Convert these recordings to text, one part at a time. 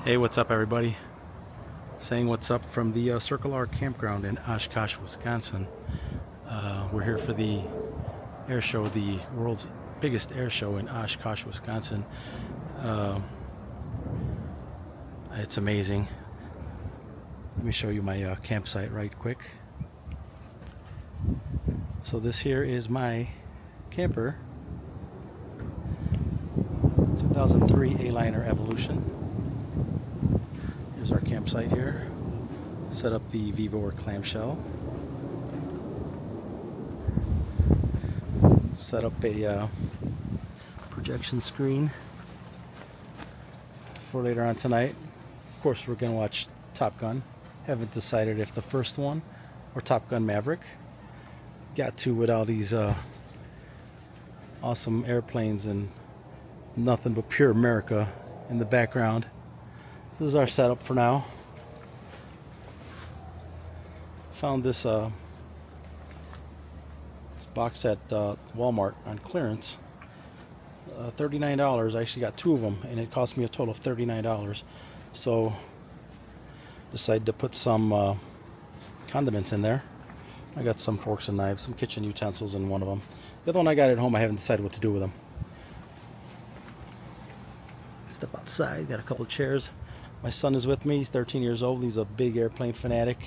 Hey, what's up, everybody? Saying what's up from the Circle R campground in Oshkosh, Wisconsin. We're here for the air show, the world's biggest air show in Oshkosh, Wisconsin. Uh, it's amazing. Let me show you my campsite right quick. So this here is my camper, 2003 Aliner Evolution. Here's our campsite here. Set up the Vivor clamshell. Set up a projection screen for later on tonight. Of course, we're gonna watch Top Gun. Haven't decided if the first one or Top Gun Maverick. Got to with all these awesome airplanes and nothing but pure America in the background. This is our setup for now. Found this box at Walmart on clearance. $39. I actually got two of them, and it cost me a total of $39. So decided to put some condiments in there. I got some forks and knives, some kitchen utensils in one of them. The other one I got at home, I haven't decided what to do with them. Step outside, got a couple of chairs. My son is with me. He's 13 years old. He's a big airplane fanatic.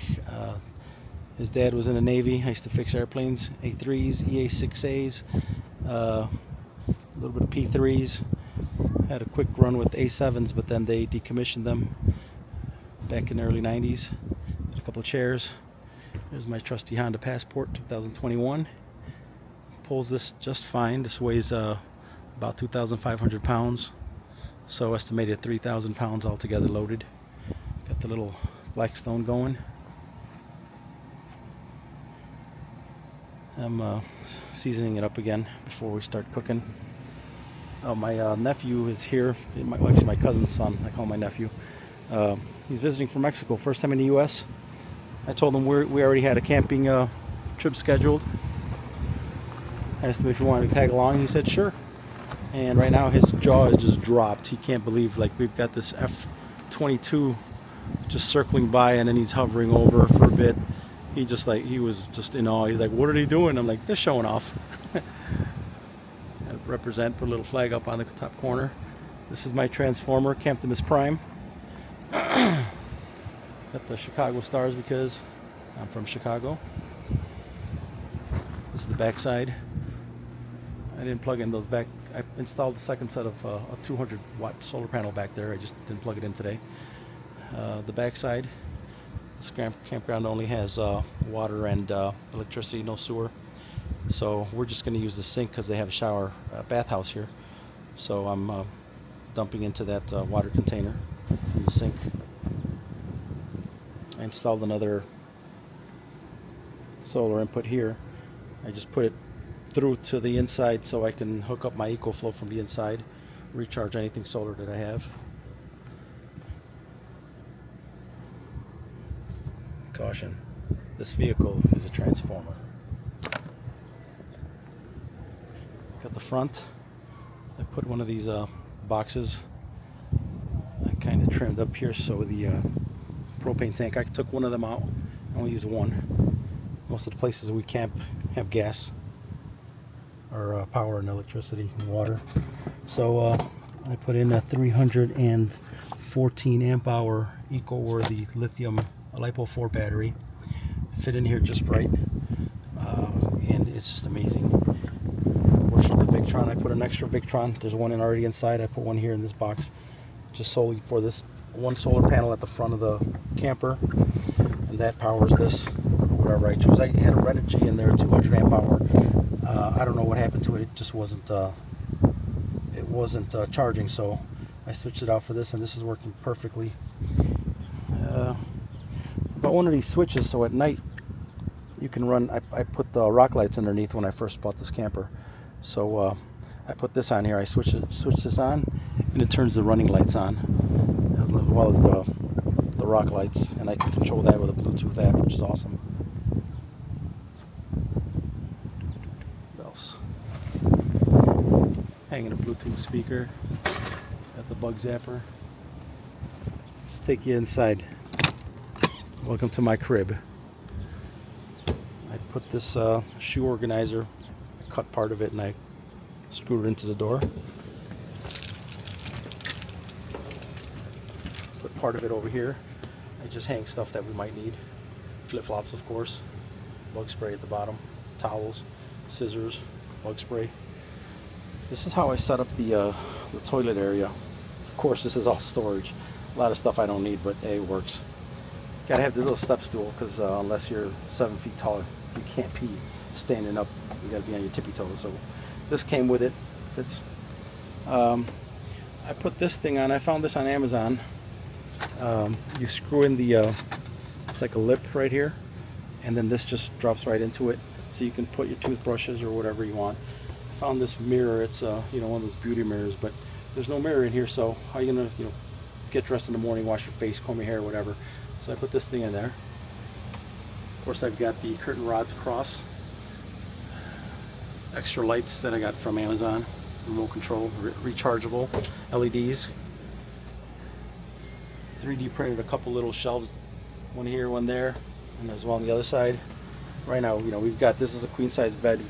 His dad was in the Navy. I used to fix airplanes, A3s, EA6As, a little bit of P3s. Had a quick run with A7s, but then they decommissioned them back in the early 90s. Got a couple of chairs. There's my trusty Honda Passport 2021. Pulls this just fine. This weighs about 2,500 pounds. So estimated 3,000 pounds altogether loaded. Got the little Blackstone going. I'm seasoning it up again before we start cooking. Oh, my nephew is here. Actually, my cousin's son. I call him my nephew. He's visiting from Mexico. First time in the U.S. I told him we already had a camping trip scheduled. I asked him if he wanted to tag along. He said sure. And right now his jaw is just dropped. He can't believe, like, we've got this F-22 just circling by, and then he's hovering over for a bit. He was just in awe. He's like, what are they doing? I'm like, they're showing off. Represent, put a little flag up on the top corner. This is my Transformer, Captimus Prime. Got the Chicago stars because I'm from Chicago. This is the back side. I didn't plug in those back. I installed the second set of a 200 watt solar panel back there. I just didn't plug it in today. The back side, this campground only has water and electricity, no sewer. So we're just going to use the sink because they have a shower bathhouse here. So I'm dumping into that water container in the sink. I installed another solar input here. I just put it through to the inside so I can hook up my EcoFlow from the inside, recharge anything solar that I have. Caution, this vehicle is a Transformer. Got the front. I put one of these boxes I kind of trimmed up here so the propane tank, I took one of them out. I only use one. Most of the places we camp have gas or power and electricity and water. So I put in a 314 amp hour eco-worthy lithium LiPo4 battery. Fit in here just right, and it's just amazing. Works with the Victron. I put an extra Victron. There's one already inside. I put one here in this box, just solely for this one solar panel at the front of the camper, and that powers this, whatever I choose. I had a Renogy in there, 200 amp hour. I don't know what happened to it. It just wasn't charging, so I switched it out for this, and this is working perfectly. But one of these switches, so at night you can run. I put the rock lights underneath when I first bought this camper, so I put this on here. I switch this on, and it turns the running lights on as well as the rock lights, and I can control that with a Bluetooth app, which is awesome. What else? Hanging a Bluetooth speaker. Got the bug zapper. take you inside. Welcome to my crib. I put this shoe organizer, cut part of it, and I screwed it into the door. Put part of it over here. I just hang stuff that we might need. Flip-flops, of course. Bug spray at the bottom. Towels, scissors, bug spray. This is how I set up the toilet area. Of course, this is all storage. A lot of stuff I don't need, but hey, it works. Gotta have the little step stool, because unless you're 7 feet taller, you can't pee standing up. You gotta be on your tippy toes. So this came with it. Fits. I put this thing on. I found this on Amazon. You screw in the it's like a lip right here, and then this just drops right into it, so you can put your toothbrushes or whatever you want. I found this mirror. It's one of those beauty mirrors, but there's no mirror in here. So how are you gonna get dressed in the morning, wash your face, comb your hair, whatever? So I put this thing in there. Of course, I've got the curtain rods across. Extra lights that I got from Amazon. Remote control, rechargeable LEDs. 3D printed a couple little shelves, one here, one there, and as well on the other side. Right now, we've got, this is a queen size bed.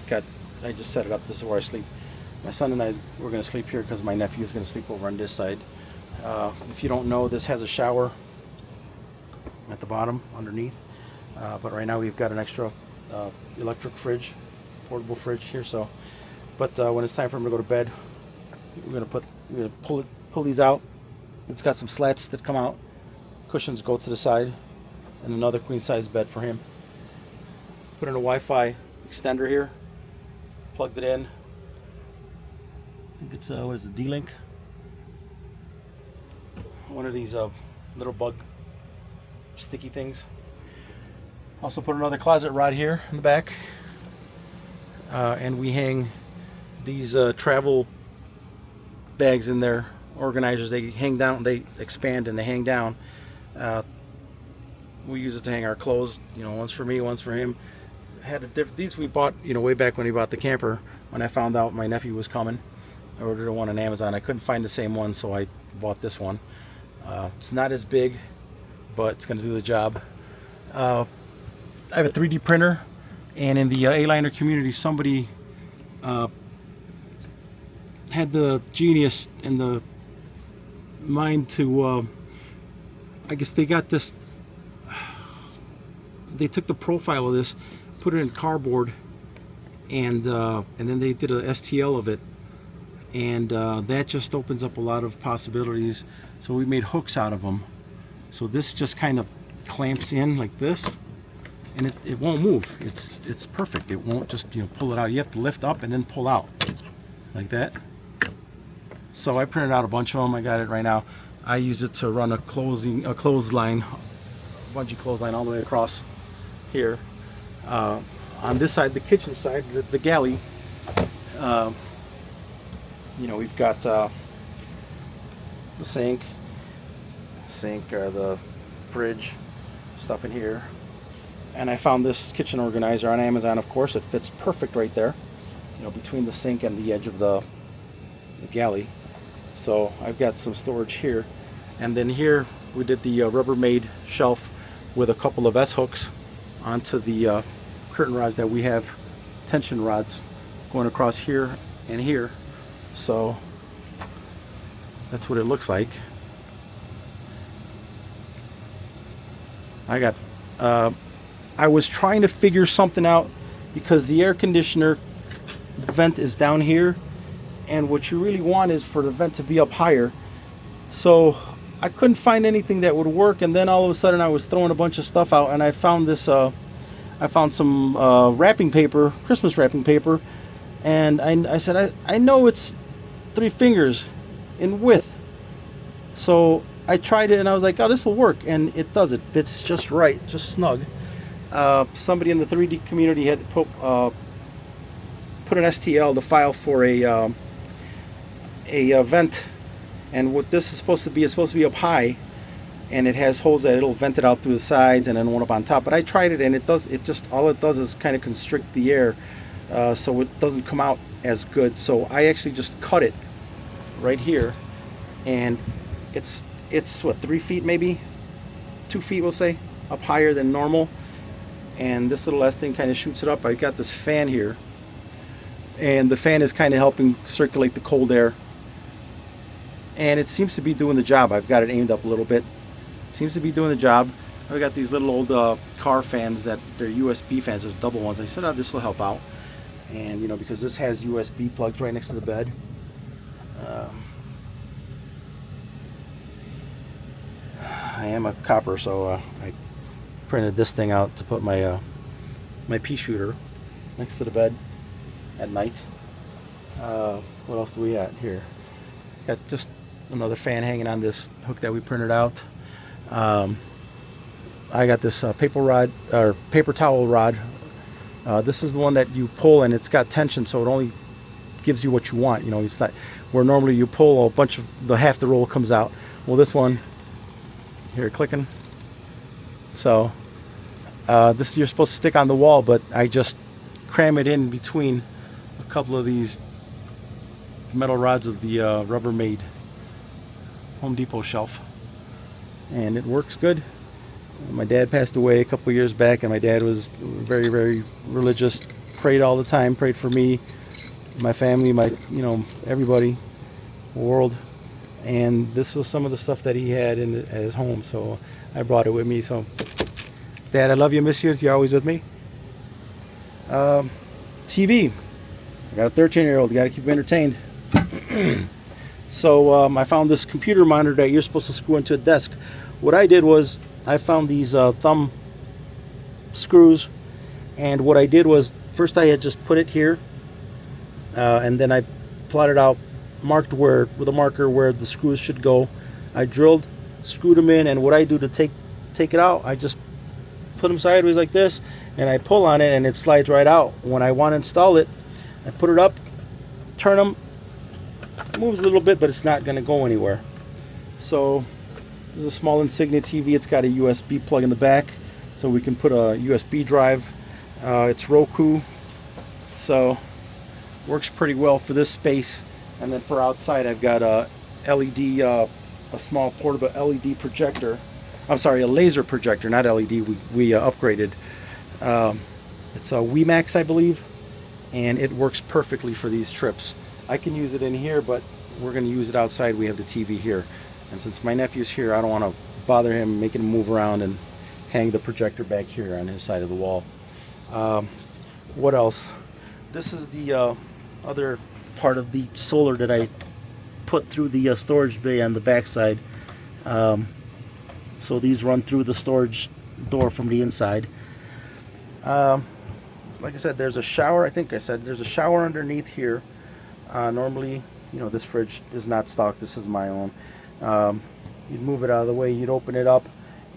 I just set it up. This is where I sleep. My son and I, we're going to sleep here because my nephew is going to sleep over on this side. If you don't know, this has a shower at the bottom underneath, but right now we've got an extra electric fridge, portable fridge here. So, but when it's time for him to go to bed, we're gonna pull these out. It's got some slats that come out. Cushions go to the side, and another queen size bed for him. Put in a Wi-Fi extender here. Plugged it in. I think it's what is it, D-Link? One of these little bug sticky things. Also put another closet rod here in the back, and we hang these travel bags in there, organizers. They hang down, they expand and they hang down. We use it to hang our clothes, one's for me, one's for him. These we bought way back when we bought the camper. When I found out my nephew was coming, I ordered one on Amazon. I couldn't find the same one, so I bought this one. It's not as big, but it's going to do the job. I have a 3D printer, and in the Aliner community, somebody had the genius and the mind to, I guess they got this, they took the profile of this, put it in cardboard, and then they did a STL of it, and that just opens up a lot of possibilities. So we made hooks out of them. So this just kind of clamps in like this, and it won't move. It's perfect. It won't just pull it out. You have to lift up and then pull out like that. So I printed out a bunch of them. I got it right now. I use it to run a clothesline, bungee clothesline all the way across here. On this side, the kitchen side, the galley, we've got the sink or the fridge, stuff in here. And I found this kitchen organizer on Amazon. Of course, it fits perfect right there, between the sink and the edge of the galley. So I've got some storage here, and then here we did the Rubbermaid shelf with a couple of S hooks onto the curtain rods that we have, tension rods going across here and here. So that's what it looks like. I was trying to figure something out, because the air conditioner vent is down here, and what you really want is for the vent to be up higher. So I couldn't find anything that would work, and then all of a sudden I was throwing a bunch of stuff out, and I found this I found some wrapping paper, Christmas wrapping paper, and I said I know it's 3 fingers in width. So I tried it and I was like, oh, this will work, and it does. It fits just right, just snug. Somebody in the 3D community had put an STL, the file for a vent, and what this is supposed to be, it's supposed to be up high, and it has holes that it'll vent it out through the sides, and then one up on top. But I tried it, and all it does is kind of constrict the air, so it doesn't come out as good. So I actually just cut it right here, and it's what, 3 feet maybe, 2 feet we'll say, up higher than normal. And this little S thing kind of shoots it up. I got this fan here, and the fan is kind of helping circulate the cold air, and it seems to be doing the job. I've got it aimed up a little bit. It seems to be doing the job. I've got these little old car fans that they're USB fans. There's double ones. I said, oh, this will help out. And you know, because this has USB plugs right next to the bed. I am a copper, so I printed this thing out to put my my pea shooter next to the bed at night. What else do we got here? Got just another fan hanging on this hook that we printed out. I got this paper rod, or paper towel rod. This is the one that you pull, and it's got tension, so it only gives you what you want. You know, it's not where normally you pull a bunch of half the roll comes out. Well, this one here, clicking. So this you're supposed to stick on the wall, but I just cram it in between a couple of these metal rods of the Rubbermaid Home Depot shelf, and it works good. My dad passed away a couple years back, and my dad was very, very religious. Prayed all the time. Prayed for me, my family, my, you know, everybody, the world. And this was some of the stuff that he had at his home, so I brought it with me. So, Dad, I love you, miss you. You're always with me. TV. I got a 13-year-old. Got to keep him entertained. So I found this computer monitor that you're supposed to screw into a desk. What I did was I found these thumb screws, and what I did was first I had just put it here, and then I plotted out, marked where with a marker where the screws should go. I drilled, screwed them in, and what I do to take it out, I just put them sideways like this, and I pull on it, and it slides right out. When I want to install it, I put it up, turn them, moves a little bit, but it's not going to go anywhere. So this is a small Insignia TV. It's got a USB plug in the back, so we can put a USB drive. It's Roku, so works pretty well for this space. And then for outside, I've got a LED, a small portable LED projector. I'm sorry, a laser projector, not LED. We upgraded. It's a WeMax, I believe, and it works perfectly for these trips. I can use it in here, but we're going to use it outside. We have the TV here, and since my nephew's here, I don't want to bother him, making him move around and hang the projector back here on his side of the wall. What else? This is the other part of the solar that I put through the storage bay on the back side. So these run through the storage door from the inside. Like I said, there's a shower. I think I said there's a shower underneath here. Normally, you know, this fridge is not stocked. This is my own. You'd move it out of the way. You'd open it up,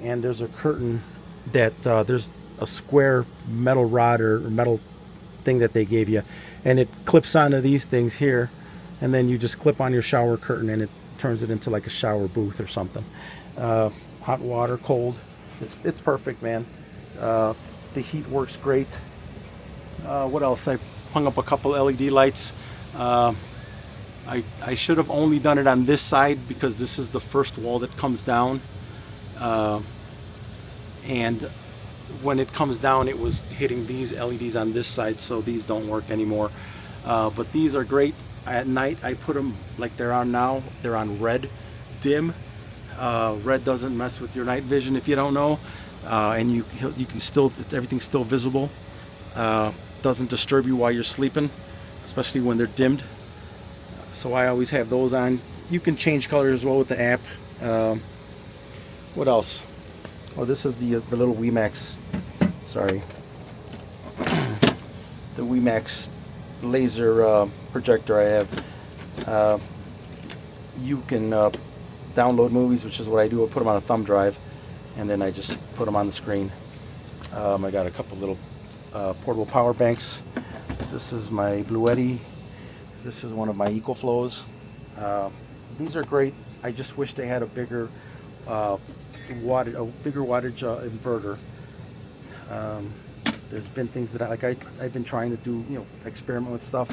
and there's a curtain that there's a square metal rod or metal thing that they gave you, and it clips onto these things here, and then you just clip on your shower curtain, and it turns it into like a shower booth or something. Hot water, cold. It's perfect, man. The heat works great. What else? I hung up a couple LED lights. I should have only done it on this side because this is the first wall that comes down, and when it comes down it was hitting these LEDs on this side, so these don't work anymore. But these are great. At night I put them like they're on now. They're on red dim. Red doesn't mess with your night vision, if you don't know, and you can still, everything's still visible. Doesn't disturb you while you're sleeping, especially when they're dimmed. So I always have those on. You can change color as well with the app. What else? Oh, this is the little WeMax. Sorry, the WeMax laser projector I have. You can download movies, which is what I do. I put them on a thumb drive, and then I just put them on the screen. I got a couple little portable power banks. This is my Bluetti. This is one of my EcoFlows. These are great. I just wish they had a bigger wattage inverter. There's been things that I've been trying to do, you know, experiment with stuff,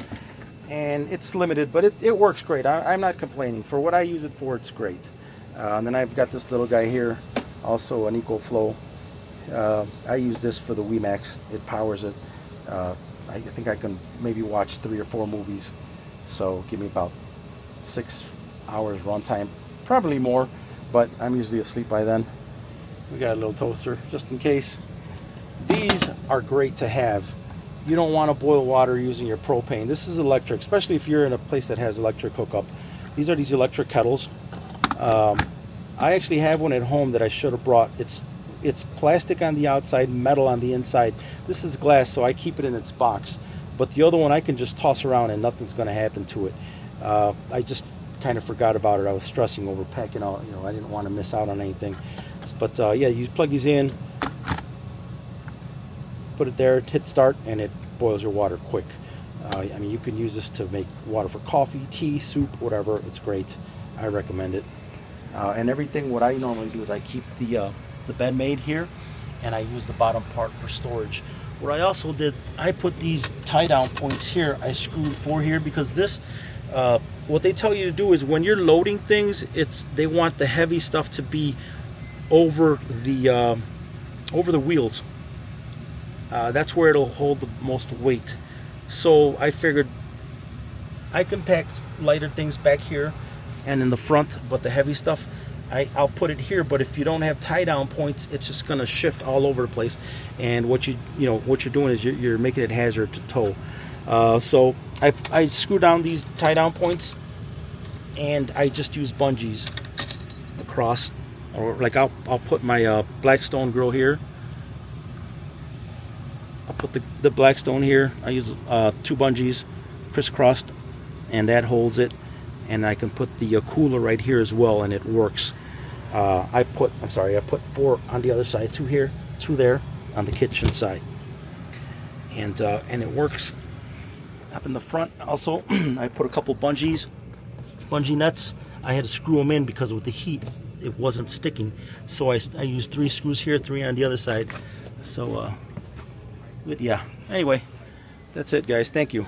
and it's limited, but it works great. I'm not complaining. For what I use it for, it's great. And then I've got this little guy here, also an EcoFlow. I use this for the WeMax. It powers it. I think I can maybe watch 3 or 4 movies, so give me about 6 hours runtime, probably more, but I'm usually asleep by then. We got a little toaster just in case. These are great to have. You don't want to boil water using your propane. This is electric, especially if you're in a place that has electric hookup. These are these electric kettles. I actually have one at home that I should have brought. It's plastic on the outside, metal on the inside. This is glass, so I keep it in its box. But the other one I can just toss around and nothing's going to happen to it. I just kind of forgot about it. I was stressing over packing out. You know, I didn't want to miss out on anything. But yeah, you plug these in, put it there, hit start, and it boils your water quick. I mean, you can use this to make water for coffee, tea, soup, whatever. It's great. I recommend it. And everything, what I normally do is I keep the bed made here, and I use the bottom part for storage. What I also did, I put these tie down points here. I screwed 4 here because this, what they tell you to do is when you're loading things, they want the heavy stuff to be over the wheels. That's where it'll hold the most weight. So I figured I can pack lighter things back here and in the front, but the heavy stuff I'll put it here. But if you don't have tie down points, it's just going to shift all over the place, and what you're doing is you're making it hazard to tow. So I screw down these tie down points, and I just use bungees across, or like I'll put my Blackstone grill here. I'll put the Blackstone here. I use 2 bungees crisscrossed, and that holds it. And I can put the cooler right here as well, and it works. I put 4 on the other side, 2 here, 2 there on the kitchen side, and it works. Up in the front also, I put a couple bungee nuts. I had to screw them in because with the heat, it wasn't sticking. So I used 3 screws here, 3 on the other side. So, but yeah. Anyway, that's it, guys. Thank you.